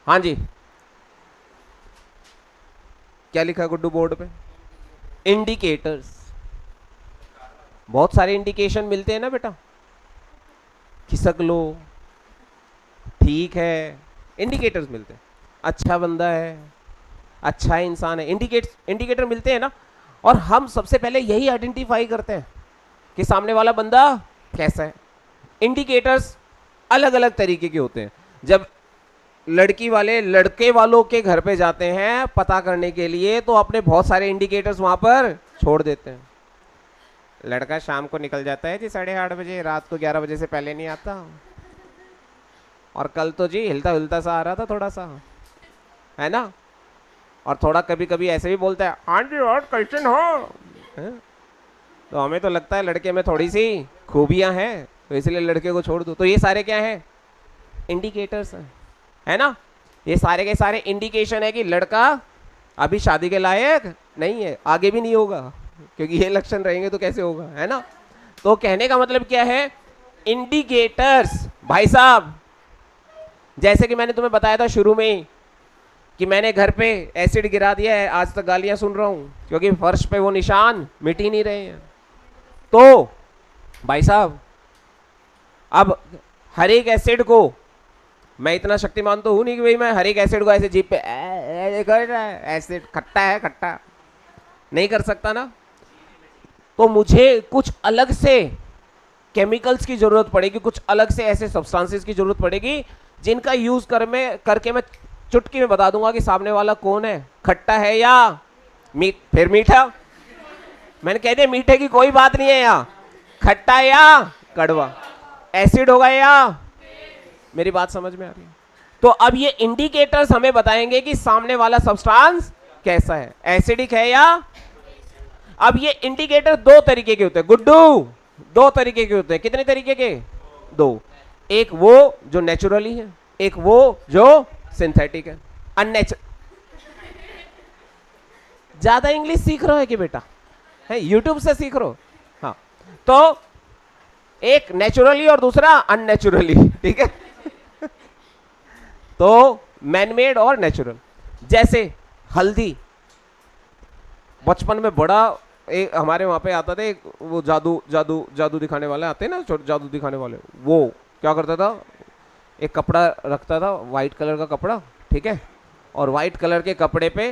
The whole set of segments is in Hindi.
हाँ जी, क्या लिखा है गुड्डू बोर्ड पे? इंडिकेटर्स। बहुत सारे इंडिकेशन मिलते हैं ना बेटा, खिसक लो, ठीक है, इंडिकेटर्स मिलते हैं। अच्छा बंदा है, अच्छा इंसान है, इंडिकेटर मिलते हैं ना। और हम सबसे पहले यही आइडेंटिफाई करते हैं कि सामने वाला बंदा कैसा है। इंडिकेटर्स अलग अलग तरीके के होते हैं। जब लड़की वाले लड़के वालों के घर पे जाते हैं पता करने के लिए, तो अपने बहुत सारे इंडिकेटर्स वहां पर छोड़ देते हैं। लड़का शाम को निकल जाता है जी 8:30 बजे, रात को 11 बजे से पहले नहीं आता। और कल तो जी हिलता हिलता सा आ रहा था थोड़ा सा, है ना। और थोड़ा कभी कभी ऐसे भी बोलता है, हाँ जी और कैसे हो, हैं? तो हमें तो लगता है लड़के में थोड़ी सी खूबियां हैं, तो इसलिए लड़के को छोड़ दो। तो ये सारे क्या हैं? इंडिकेटर्स हैं, है ना। ये सारे के सारे इंडिकेशन है कि लड़का अभी शादी के लायक नहीं है, आगे भी नहीं होगा, क्योंकि ये लक्षण रहेंगे तो कैसे होगा, है ना। तो कहने का मतलब क्या है? इंडिकेटर्स भाई साहब, जैसे कि मैंने तुम्हें बताया था शुरू में ही कि मैंने घर पे एसिड गिरा दिया है, आज तक गालियां सुन रहा हूं क्योंकि फर्श पे वो निशान मिट ही नहीं रहे हैं। तो भाई साहब, अब हर एक एसिड को, मैं इतना शक्तिमान तो हूं नहीं कि भाई मैं हर एक एसिड को ऐसे जीप पे कर रहा है, एसिड खट्टा है खट्टा, नहीं कर सकता ना। तो मुझे कुछ अलग से केमिकल्स की जरूरत पड़ेगी, कुछ अलग से ऐसे सब्सटेंसेस की जरूरत पड़ेगी जिनका यूज करके मैं चुटकी में बता दूंगा कि सामने वाला कौन है, खट्टा है या मीठ। फिर मीठा, मैंने कह दिया मीठे की कोई बात नहीं है यहाँ, खट्टा या कड़वा, एसिड होगा या। मेरी बात समझ में आ रही है? तो अब ये इंडिकेटर्स हमें बताएंगे कि सामने वाला सब्सटेंस कैसा है, एसिडिक है या। अब ये इंडिकेटर दो तरीके के होते हैं गुड्डू, दो तरीके के होते हैं। कितने तरीके के? दो। एक वो जो नेचुरली है, एक वो जो सिंथेटिक है, अननेचुरल। ज्यादा इंग्लिश सीख रहे हो कि बेटा? है यूट्यूब से सीख रहे हो? हाँ। तो एक नेचुरली और दूसरा अननेचुरली, ठीक है। तो मैनमेड और नेचुरल। जैसे हल्दी, बचपन में बड़ा एक हमारे वहां पे आता था, एक वो जादू जादू जादू दिखाने वाले आते हैं ना, जादू दिखाने वाले, वो क्या करता था, एक कपड़ा रखता था, वाइट कलर का कपड़ा, ठीक है, और वाइट कलर के कपड़े पे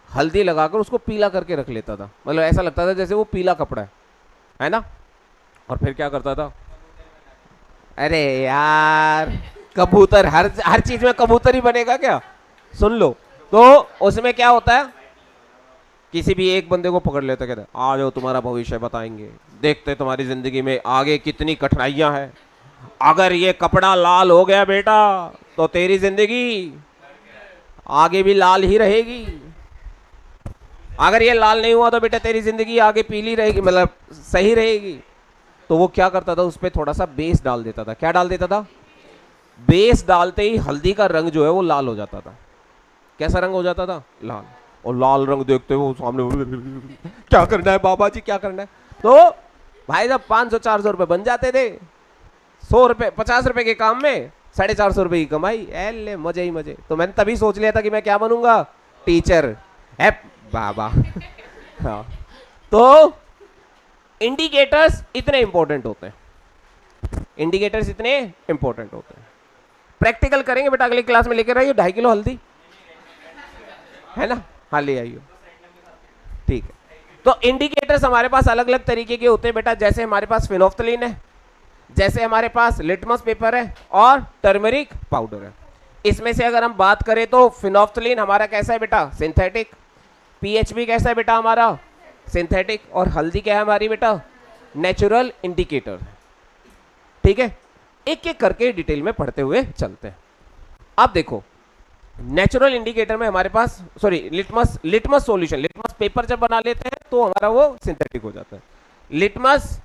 हल्दी लगाकर उसको पीला करके रख लेता था, मतलब ऐसा लगता था जैसे वो पीला कपड़ा है ना। और फिर क्या करता था, अरे यार कबूतर, हर हर चीज में कबूतर ही बनेगा क्या? सुन लो, तो उसमें क्या होता है, किसी भी एक बंदे को पकड़ लेते, कहते आ जाओ तुम्हारा भविष्य बताएंगे, देखते तुम्हारी जिंदगी में आगे कितनी कठिनाइयां हैं, अगर ये कपड़ा लाल हो गया बेटा तो तेरी जिंदगी आगे भी लाल ही रहेगी, अगर ये लाल नहीं हुआ तो बेटा तेरी जिंदगी आगे पीली रहेगी, मतलब सही रहेगी। तो वो क्या करता था, उस पर थोड़ा सा बेस डाल देता था। क्या डाल देता था? बेस डालते ही हल्दी का रंग जो है वो लाल हो जाता था। कैसा रंग हो जाता था? लाल। और लाल रंग देखते हुए सामने क्या करना है बाबा जी, क्या करना है? तो भाई साहब 500-400 रुपए बन जाते थे, 100 रुपए 50 रुपए के काम में 450 रुपए की कमाई, ले मजे ही मजे। तो मैंने तभी सोच लिया था कि मैं क्या बनूंगा, टीचर है बाबा। हाँ। तो इंडिकेटर्स इतने इंपॉर्टेंट होते हैं, इंडिकेटर्स इतने इंपॉर्टेंट होते हैं। प्रैक्टिकल करेंगे बेटा अगली क्लास में, लेकर आइए 2.5 किलो हल्दी, है ना। हाँ ले आइए, ठीक है। तो इंडिकेटर्स हमारे पास अलग अलग तरीके के होते हैं बेटा, जैसे हमारे पास फिनोफ्थलीन है, जैसे हमारे पास लिटमस पेपर है और टर्मरिक पाउडर है। इसमें से अगर हम बात करें तो फिनोफ्थलीन हमारा कैसा है बेटा, सिंथेटिक। पीएचबी कैसा है बेटा हमारा, सिंथेटिक। और हल्दी क्या है हमारी बेटा, नेचुरल इंडिकेटर, ठीक है। एक एक करके डिटेल में पढ़ते हुए चलते हैं। अब देखो, नेचुरल इंडिकेटर में हमारे पास, sorry litmus solution, litmus paper जब बना लेते हैं तो हमारा वो सिंथेटिक हो जाता है। लिटमस,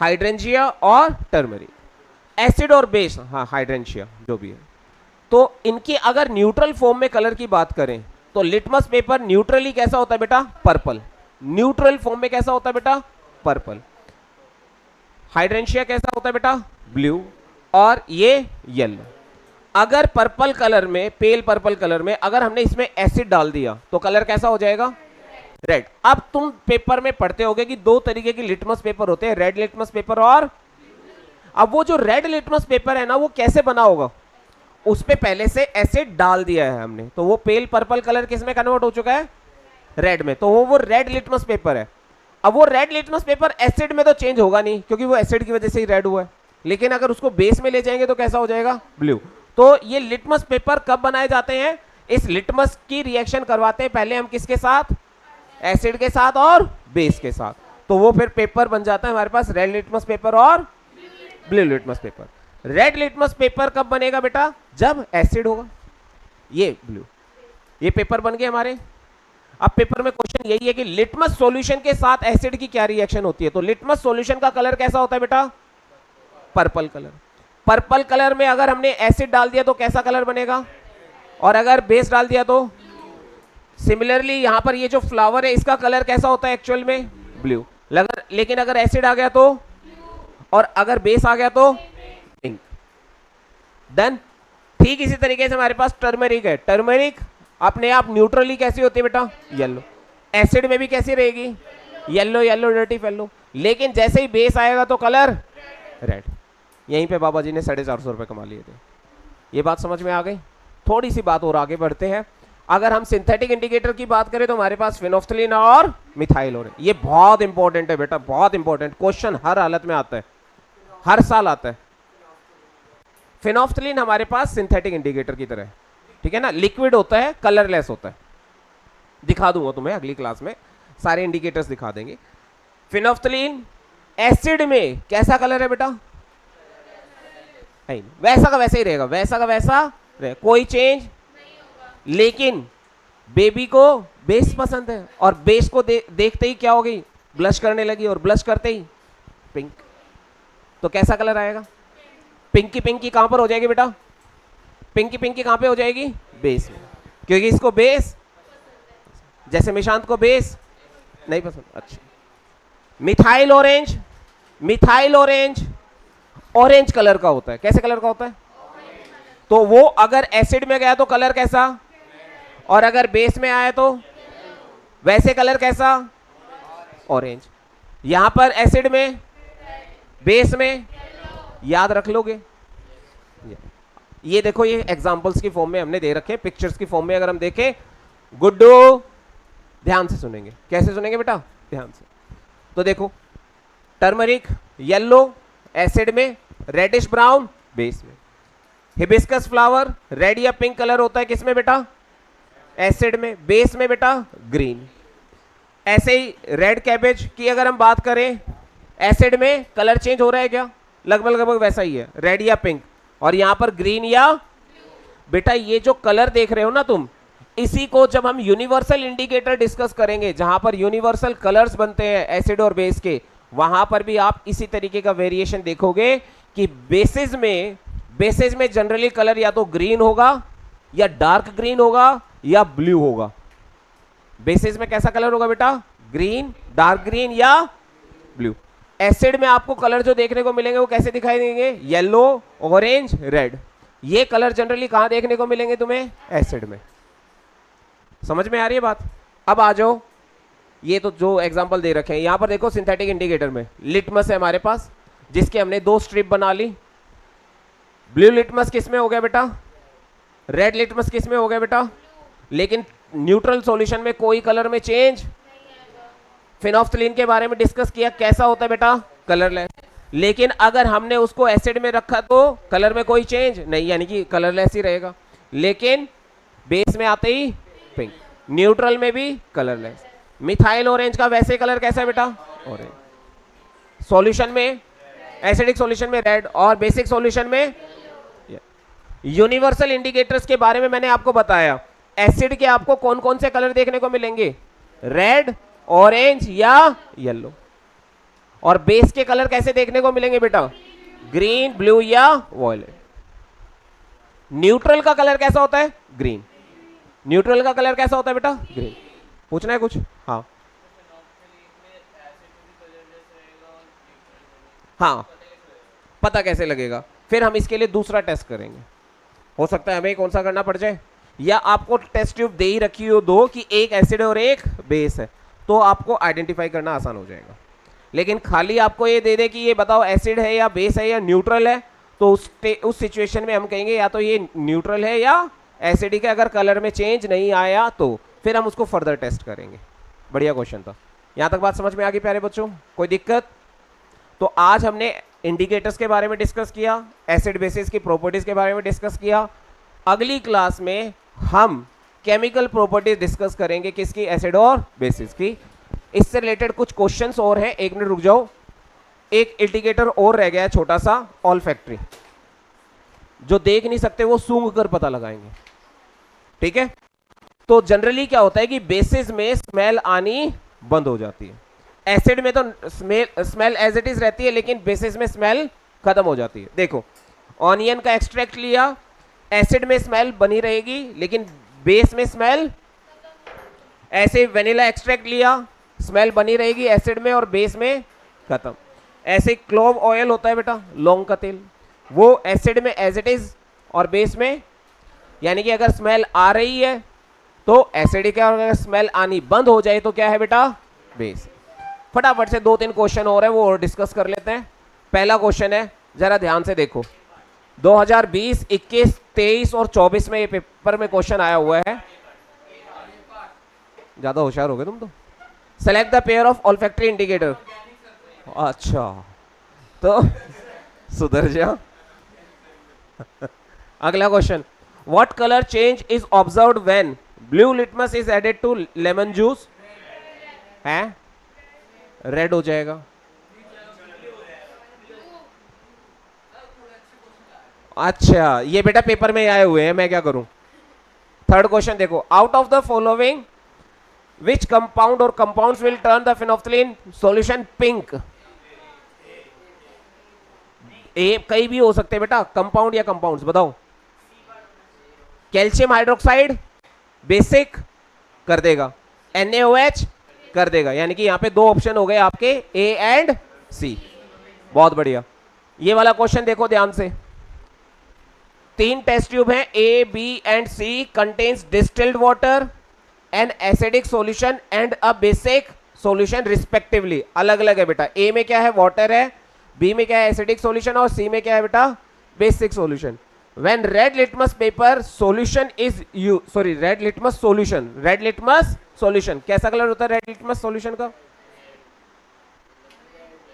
हाइड्रेंशिया और टर्मरिक, एसिड और बेस, हाँ हाइड्रेंशिया जो भी है। तो इनकी अगर न्यूट्रल फॉर्म में कलर की बात करें तो लिटमस पेपर न्यूट्रली कैसा होता है बेटा, पर्पल। न्यूट्रल फॉर्म में कैसा होता है बेटा, पर्पल। हाइड्रेंशिया कैसा होता है बेटा, ब्लू। और ये येलो। अगर पर्पल कलर में, पेल पर्पल कलर में अगर हमने इसमें एसिड डाल दिया तो कलर कैसा हो जाएगा? रेड। अब तुम पेपर में पढ़ते होगे कि दो तरीके के लिटमस पेपर होते हैं, रेड लिटमस पेपर और, अब वो जो रेड लिटमस पेपर है ना वो कैसे बना होगा? उस पे पहले से एसिड डाल दिया है हमने, तो वो पेल पर्पल कलर किस में कन्वर्ट हो चुका है? रेड में। तो वो रेड लिटमस पेपर है। अब वो रेड लिटमस पेपर एसिड में तो चेंज होगा नहीं, क्योंकि वो एसिड की वजह से ही रेड हुआ है, लेकिन अगर उसको बेस में ले जाएंगे तो कैसा हो जाएगा? ब्लू। तो ये लिटमस पेपर कब बनाए जाते हैं? इस लिटमस की रिएक्शन करवाते हैं पहले हम किसके साथ? एसिड के साथ और बेस के साथ। तो वो फिर पेपर बन जाता है हमारे पास रेड लिटमस पेपर और blue litmus paper. Red litmus paper कब बनेगा बेटा? जब एसिड होगा। ये ब्लू, ये पेपर बन गए हमारे। अब पेपर में क्वेश्चन यही है कि लिटमस सॉल्यूशन के साथ एसिड की क्या रिएक्शन होती है? तो लिटमस सॉल्यूशन का कलर कैसा होता है बेटा? Purple colour. पर्पल कलर में अगर हमने एसिड डाल दिया तो कैसा कलर बनेगा? और अगर बेस डाल दिया तो? सिमिलरली यहां पर ये जो फ्लावर है इसका कलर कैसा होता है एक्चुअल में? ब्लू। लेकिन अगर एसिड आ गया तो, और अगर बेस आ गया तो पिंक। देन ठीक इसी तरीके से हमारे पास टर्मरिक है। टर्मरिक अपने आप न्यूट्रली कैसी होती है बेटा? येलो। एसिड में भी कैसी रहेगी? Yellow, yellow dirty fellow. लेकिन जैसे ही बेस आएगा तो कलर रेड। यहीं पे बाबा जी ने 450 रुपए कमा लिए थे। ये बात समझ में आ गई? थोड़ी सी बात और आगे बढ़ते हैं। अगर हम सिंथेटिक इंडिकेटर की बात करें तो हमारे पास फिनोफ्थलीन और मिथाइल और, ये बहुत इंपॉर्टेंट है बेटा, बहुत इंपॉर्टेंट। क्वेश्चन हर हालत में आता है, हर साल आता है। फिनोफ्थलीन हमारे पास सिंथेटिक इंडिकेटर की तरह है, ठीक है ना? लिक्विड होता है, कलरलेस होता है। दिखा दूंगा तुम्हें अगली क्लास में, सारे इंडिकेटर्स दिखा देंगे। फिनोफ्थलीन एसिड में कैसा कलर है बेटा? वैसा का वैसा ही रहेगा, वैसा का वैसा रहेगा, कोई चेंज। लेकिन बेबी को बेस पसंद है, और बेस को देखते ही क्या हो गई? ब्लश करने लगी, और ब्लश करते ही पिंक। तो कैसा कलर आएगा? पिंकी पिंकी कहां पर हो जाएगी बेटा? पिंकी पिंकी कहां पे हो जाएगी? बेस में, क्योंकि इसको बेस, जैसे निशांत को बेस नहीं पसंद। अच्छा, methyl orange, methyl orange orange colour का होता है। कैसे कलर का होता है? तो वो अगर एसिड में गया तो कलर कैसा, और अगर बेस में आया तो वैसे कलर कैसा? ऑरेंज। यहां पर एसिड में, बेस में, याद रख लोगे। ये देखो, ये एग्जांपल्स की फॉर्म में हमने दे रखे हैं, पिक्चर्स की फॉर्म में अगर हम देखें। गुड्डू ध्यान से सुनेंगे। कैसे सुनेंगे बेटा? ध्यान से। तो देखो, टर्मरिक येलो एसिड में, रेडिश ब्राउन बेस में। हिबिस्कस फ्लावर रेड या पिंक कलर होता है किसमें बेटा? एसिड में। बेस में बेटा ग्रीन। ऐसे ही रेड कैबेज की अगर हम बात करें, एसिड में कलर चेंज हो रहा है क्या? लगभग लगभग वैसा ही है, रेड या पिंक, और यहां पर ग्रीन या बेटा। ये जो कलर देख रहे हो ना तुम, इसी को जब हम यूनिवर्सल इंडिकेटर डिस्कस करेंगे, जहां पर यूनिवर्सल कलर्स बनते हैं एसिड और बेस के, वहां पर भी आप इसी तरीके का वेरिएशन देखोगे कि बेसिस में जनरली कलर या तो ग्रीन होगा, या डार्क ग्रीन होगा, या ब्लू होगा। बेसिस में कैसा कलर होगा बेटा? ग्रीन, डार्क ग्रीन या ब्लू। एसिड में आपको कलर जो देखने को मिलेंगे वो कैसे दिखाई देंगे? Yellow, orange, red. ये कलर जनरली कहां देखने को मिलेंगे तुम्हें? एसिड में। समझ में आ रही है बात? अब आ जाओ, ये तो जो एग्जांपल दे रखे हैं यहां पर देखो। सिंथेटिक इंडिकेटर में लिटमस है हमारे पास, जिसके हमने 2 स्ट्रिप बना ली। ब्लू लिटमस किस में हो गया बेटा? रेड लिटमस किस में हो गया बेटा? लेकिन न्यूट्रल सॉल्यूशन में कोई कलर में चेंज। फिनोफ्थलीन के बारे में डिस्कस किया, कैसा होता है बेटा? कलरलेस। लेकिन अगर हमने उसको एसिड में रखा तो कलर में कोई चेंज नहीं, यानी कि कलरलेस ही रहेगा। लेकिन बेस में आते ही पिंक, न्यूट्रल में भी कलरलेस। मिथाइल ऑरेंज का वैसे कलर कैसा है बेटा? ऑरेंज। सॉल्यूशन में, एसिडिक सॉल्यूशन में रेड, और बेसिक सॉल्यूशन में। यूनिवर्सल इंडिकेटर्स के बारे में मैंने आपको बताया। एसिड के आपको कौन कौन से कलर देखने को मिलेंगे? रेड, ऑरेंज या येलो। और बेस के कलर कैसे देखने को मिलेंगे बेटा? ग्रीन, ब्लू या वॉयलेट। न्यूट्रल का कलर कैसा होता है? ग्रीन। न्यूट्रल का कलर कैसा होता है बेटा? ग्रीन। पूछना है कुछ? हाँ हाँ, पता कैसे लगेगा? फिर हम इसके लिए दूसरा टेस्ट करेंगे। हो सकता है हमें कौन सा करना पड़ जाए, या आपको टेस्ट ट्यूब दे ही रखी हो दो कि एक एसिड और एक बेस है, तो आपको आइडेंटिफाई करना आसान हो जाएगा। लेकिन खाली आपको ये दे दे कि ये बताओ एसिड है या बेस है या न्यूट्रल है, तो उस सिचुएशन में हम कहेंगे या तो ये न्यूट्रल है या एसिडिक है। अगर कलर में चेंज नहीं आया तो फिर हम उसको फर्दर टेस्ट करेंगे। बढ़िया क्वेश्चन था। यहाँ तक बात समझ में आ गई प्यारे बच्चों? कोई दिक्कत? तो आज हमने इंडिकेटर्स के बारे में डिस्कस किया, एसिड बेसिस की प्रॉपर्टीज के बारे में डिस्कस किया। अगली क्लास में हम केमिकल प्रॉपर्टीज डिस्कस करेंगे, किसकी? एसिड और बेसिस की। इससे रिलेटेड कुछ क्वेश्चंस और हैं, एक मिनट रुक जाओ। एक इंडिकेटर और रह गया है छोटा सा, ऑल्फैक्टरी। जो देख नहीं सकते वो सूंघ कर पता लगाएंगे, ठीक है? तो जनरली क्या होता है कि बेसिस में स्मेल आनी बंद हो जाती है, एसिड में तो स्मेल एज इट इज रहती है, लेकिन बेसिस में स्मेल खत्म हो जाती है। देखो, ऑनियन का एक्सट्रैक्ट लिया, एसिड में स्मेल बनी रहेगी लेकिन बेस में स्मेल। ऐसे वेनिला एक्सट्रैक्ट लिया, स्मेल बनी रहेगी एसिड में और बेस में खत्म। ऐसे क्लोव ऑयल होता है बेटा, लौंग का तेल, वो एसिड में एज इट इज और बेस में, यानी कि अगर स्मेल आ रही है तो एसिडिक है और अगर स्मेल आनी बंद हो जाए तो क्या है बेटा? बेस। फटाफट से 2-3 क्वेश्चन और है वो और डिस्कस कर लेते हैं। पहला क्वेश्चन है, जरा ध्यान से देखो, 2020, 21, 23 और 24 में ये पेपर में क्वेश्चन आया हुआ है। ज्यादा होशियार हो गए तुम तो। Select the pair of olfactory indicator. अच्छा, तो सुधर जा। अगला question, what colour change is observed when blue litmus is added to lemon juice? है रेड हो जाएगा। अच्छा, ये बेटा पेपर में आए हुए हैं, मैं क्या करूं? थर्ड क्वेश्चन देखो, out of the following which compound और compounds will turn the phenolphthalein solution pink? कई भी हो सकते हैं बेटा, कंपाउंड या कंपाउंड्स, बताओ। कैल्शियम हाइड्रोक्साइड बेसिक कर देगा, NaOH कर देगा, यानी कि यहां पे 2 ऑप्शन हो गए आपके, A एंड C। बहुत बढ़िया। ये वाला क्वेश्चन देखो ध्यान से, 3 टेस्ट ट्यूब हैं, A, B and C contains distilled water, an acidic solution and a basic solution respectively. अलग अलग है बेटा, A में क्या है? वाटर है, B में क्या है? एसिडिक सॉल्यूशन, और C में क्या है बेटा? Basic solution. When red litmus paper solution is used, sorry, red litmus solution, कैसा कलर होता है रेड लिटमस सॉल्यूशन का?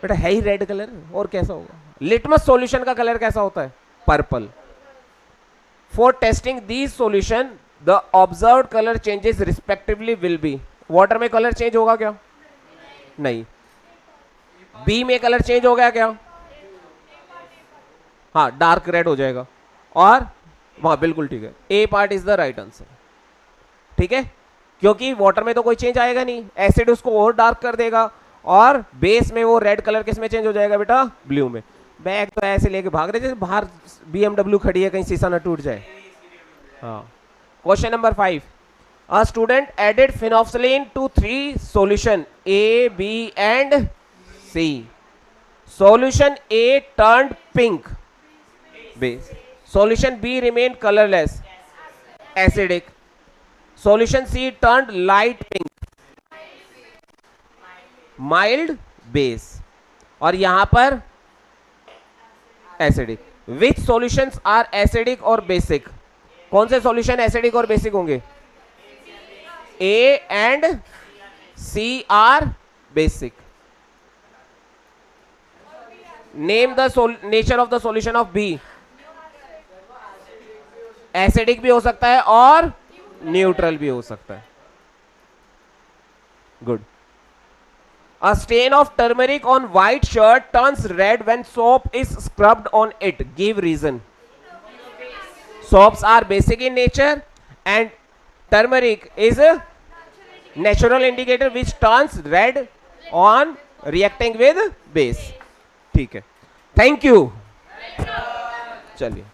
बेटा है ही रेड कलर, और कैसा होगा? लिटमस सॉल्यूशन का कलर कैसा होता है? Purple. For testing these solution the observed colour changes respectively will be. Water में कलर चेंज होगा क्या? नहीं। बी में कलर चेंज हो गया क्या? हाँ, डार्क रेड हो जाएगा, और वहां बिल्कुल ठीक है, A part is the right answer. ठीक है, क्योंकि वाटर में तो कोई चेंज आएगा नहीं, एसिड उसको और डार्क कर देगा, और बेस में वो रेड कलर किस में चेंज हो जाएगा बेटा? ब्लू में। बैग तो ऐसे लेके भाग रहे थे, बाहर BMW खड़ी है, कहीं शीशा ना टूट जाए। हाँ, question number 5, a student added phenolphthalein to 3 solution A, B and C. Solution A turned pink, base. Solution B remained colorless, acidic. Solution C turned light pink, mild, base. और यहां पर acidic. Which solutions are acidic और basic? कौन से solution acidic और basic होंगे? A and C are basic. Name the nature of the solution of B. Acidic भी हो सकता है और न्यूट्रल भी हो सकता है। Good. A stain of turmeric on white shirt turns red when soap is scrubbed on it. Give reason. Soaps are basic in nature and turmeric is a natural indicator which turns red on reacting with base. ठीक है, थैंक यू। चलिए।